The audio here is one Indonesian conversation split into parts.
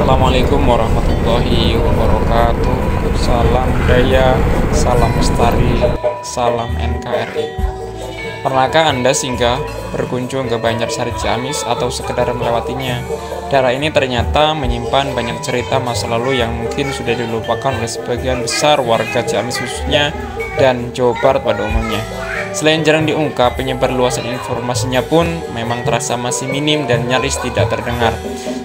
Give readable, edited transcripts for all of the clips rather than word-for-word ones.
Assalamualaikum warahmatullahi wabarakatuh. Salam budaya, salam lestari, salam NKRI. Pernahkah Anda singgah berkunjung ke Banjarsari Ciamis atau sekedar melewatinya? Daerah ini ternyata menyimpan banyak cerita masa lalu yang mungkin sudah dilupakan oleh sebagian besar warga Ciamis khususnya dan Jawa Barat pada umumnya. Selain jarang diungkap, penyebar luasan informasinya pun memang terasa masih minim dan nyaris tidak terdengar,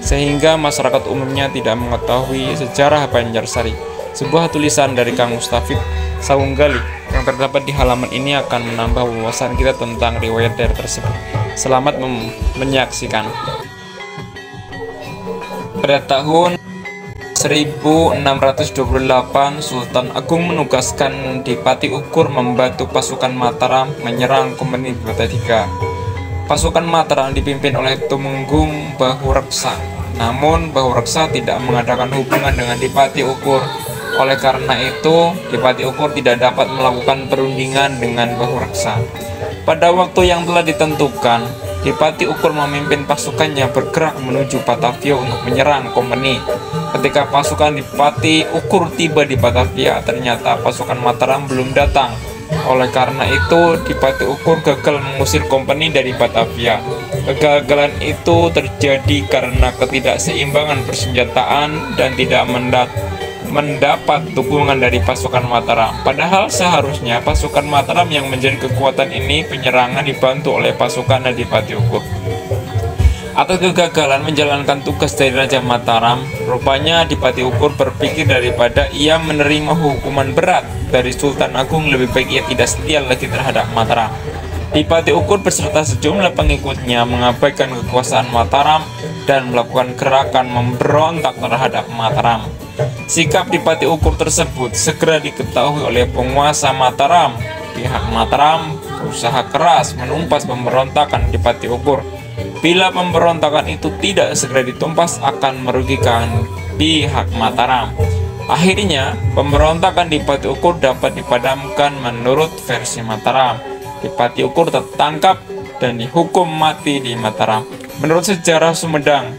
sehingga masyarakat umumnya tidak mengetahui sejarah Banjarsari. Sebuah tulisan dari Kang Mustafid Saunggali yang terdapat di halaman ini akan menambah wawasan kita tentang riwayat daerah tersebut. Selamat menyaksikan. Pada tahun 1628, Sultan Agung menugaskan Dipati Ukur membantu pasukan Mataram menyerang Kompeni Bata III. Pasukan Mataram dipimpin oleh Tumenggung Bahureksa. Namun Bahureksa tidak mengadakan hubungan dengan Dipati Ukur. Oleh karena itu, Dipati Ukur tidak dapat melakukan perundingan dengan Bahureksa. Pada waktu yang telah ditentukan, Dipati Ukur memimpin pasukannya bergerak menuju Batavia untuk menyerang Kompeni. Ketika pasukan Dipati Ukur tiba di Batavia, ternyata pasukan Mataram belum datang. Oleh karena itu, Dipati Ukur gagal mengusir Kompeni dari Batavia. Kegagalan itu terjadi karena ketidakseimbangan persenjataan dan tidak mendapat dukungan dari pasukan Mataram. Padahal seharusnya pasukan Mataram yang menjadi kekuatan ini penyerangan dibantu oleh pasukan Dipati Ukur. Atas kegagalan menjalankan tugas dari Raja Mataram, rupanya Dipati Ukur berpikir daripada ia menerima hukuman berat dari Sultan Agung, lebih baik ia tidak setia lagi terhadap Mataram. Dipati Ukur beserta sejumlah pengikutnya mengabaikan kekuasaan Mataram dan melakukan gerakan memberontak terhadap Mataram. Sikap Dipati Ukur tersebut segera diketahui oleh penguasa Mataram. Pihak Mataram berusaha keras menumpas pemberontakan Dipati Ukur. Bila pemberontakan itu tidak segera ditumpas akan merugikan pihak Mataram. Akhirnya, pemberontakan Dipati Ukur dapat dipadamkan menurut versi Mataram. Dipati Ukur tertangkap dan dihukum mati di Mataram. Menurut sejarah Sumedang,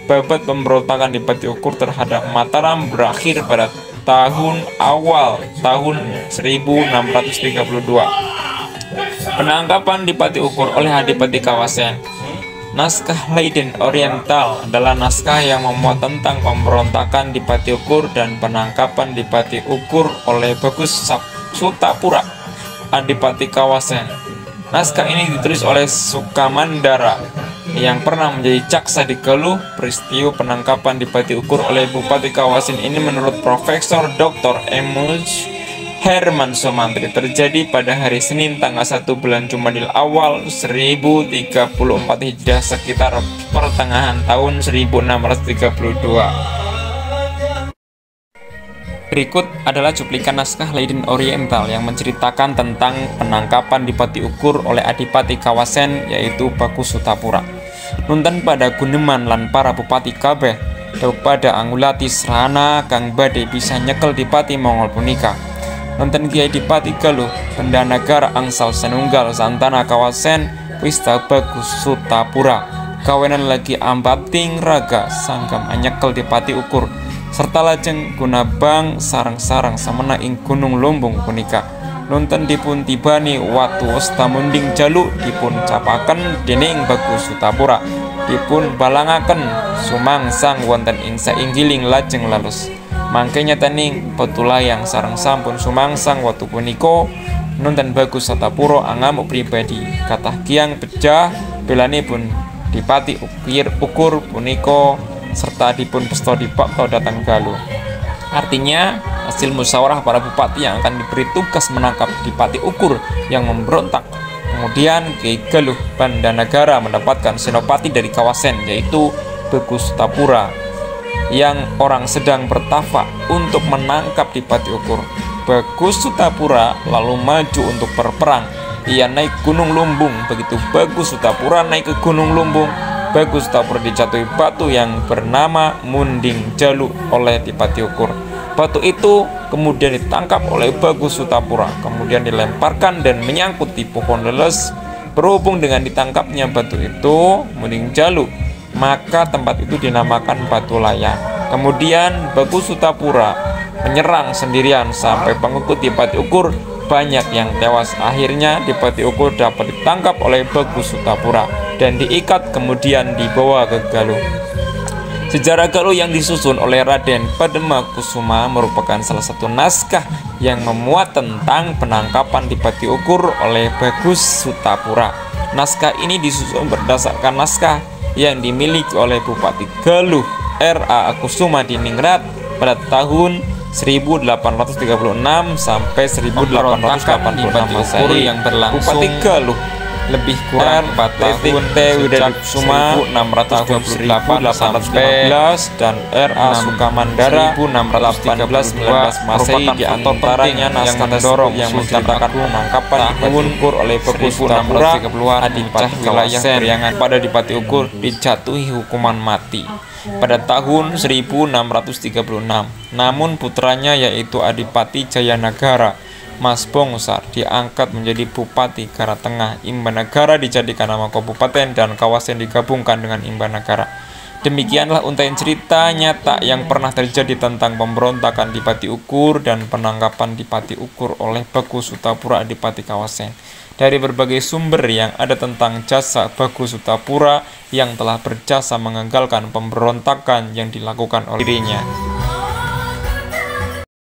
babat pemberontakan Dipati Ukur terhadap Mataram berakhir pada tahun 1632. Penangkapan Dipati Ukur oleh Adipati Kawasen. Naskah Leiden Oriental adalah naskah yang memuat tentang pemberontakan Dipati Ukur dan penangkapan Dipati Ukur oleh Bagus Sutapura, Adipati Kawasen. Naskah ini ditulis oleh Sukamandara yang pernah menjadi jaksa di Galuh. Peristiwa penangkapan Dipati Ukur oleh Bupati Kawasen ini menurut Profesor Dr. Emus Herman Sumantri terjadi pada hari Senin tanggal 1 bulan Jumadil Awal 1034 Hijriah sekitar pertengahan tahun 1632. Berikut adalah cuplikan naskah Leiden Oriental yang menceritakan tentang penangkapan Dipati Ukur oleh Adipati Kawasen yaitu Bagus Sutapura. Nuntan pada Guneman lan para bupati kabeh pada Angulati Serana kang badhe bisa nyekel Dipati Mongol punika. Nonton Kiai Dipati Galuh Pendanagara angsal senunggal santana Kawasen Wista Bagus Sutapura kawenan lagi ambating raga sanggam anyekel Dipati Ukur serta lajeng gunabang sarang-sarang samena ing Gunung Lumbung punika. Nonton dipun tibani watu wasta munding jaluk dipun capaken dening Bagus Sutapura dipun balangaken sumangsang wonten ing sainggiling lajeng lalus. Mangke nyataning petulayang sareng sampun sumangsang watu puniko nonton Bagus Sutapura angamuk pribadi kathah kiang pejah belanipun Dipati Ukur puniko serta dipun pesta dipakto datang Galuh. Artinya hasil musyawarah para bupati yang akan diberi tugas menangkap Dipati Ukur yang memberontak. Kemudian Kiai Galuh Bandanagara mendapatkan senopati dari Kawasen yaitu Bagus Sutapura yang orang sedang bertafak untuk menangkap Dipati Ukur. Bagus Sutapura lalu maju untuk berperang. Ia naik Gunung Lumbung. Begitu Bagus Sutapura naik ke Gunung Lumbung, Bagus Sutapura dijatuhi batu yang bernama Munding Jaluk oleh Dipati Ukur. Batu itu kemudian ditangkap oleh Bagus Sutapura, kemudian dilemparkan dan menyangkut di pohon leles. Berhubung dengan ditangkapnya batu itu Munding Jaluk, maka tempat itu dinamakan Batu Layang. Kemudian Bagus Sutapura menyerang sendirian sampai pengikut Dipati Ukur banyak yang tewas. Akhirnya Dipati Ukur dapat ditangkap oleh Bagus Sutapura dan diikat kemudian dibawa ke Galuh. Sejarah Galuh yang disusun oleh Raden Padma Kusuma merupakan salah satu naskah yang memuat tentang penangkapan Dipati Ukur oleh Bagus Sutapura. Naskah ini disusun berdasarkan naskah yang dimiliki oleh Bupati Galuh R.A. Kusuma Diningrat pada tahun 1836 sampai 1886 Masehi yang berlangsung Bupati Galuh lebih kurang 4 tahun sejak 1628 sampai 18 dan R.A. Sukamandara 1618 Masehi, di antaranya naskah tersebut yang menceritakan penangkapan Dipati Ukur oleh Bagus Sutapura, Adipati wilayah Periangan pada Dipati Ukur dijatuhi hukuman mati pada tahun 1636. Namun putranya yaitu Adipati Jayanagara Mas Bongsar diangkat menjadi Bupati Kara Tengah. Imbanagara dijadikan nama kabupaten dan kawasan digabungkan dengan Imbanagara. Demikianlah untaian cerita nyata yang pernah terjadi tentang pemberontakan Dipati Ukur dan penangkapan Dipati Ukur oleh Bagus Sutapura Adipati Kawasan. Dari berbagai sumber yang ada tentang jasa Bagus Sutapura yang telah berjasa mengagalkan pemberontakan yang dilakukan oleh dirinya.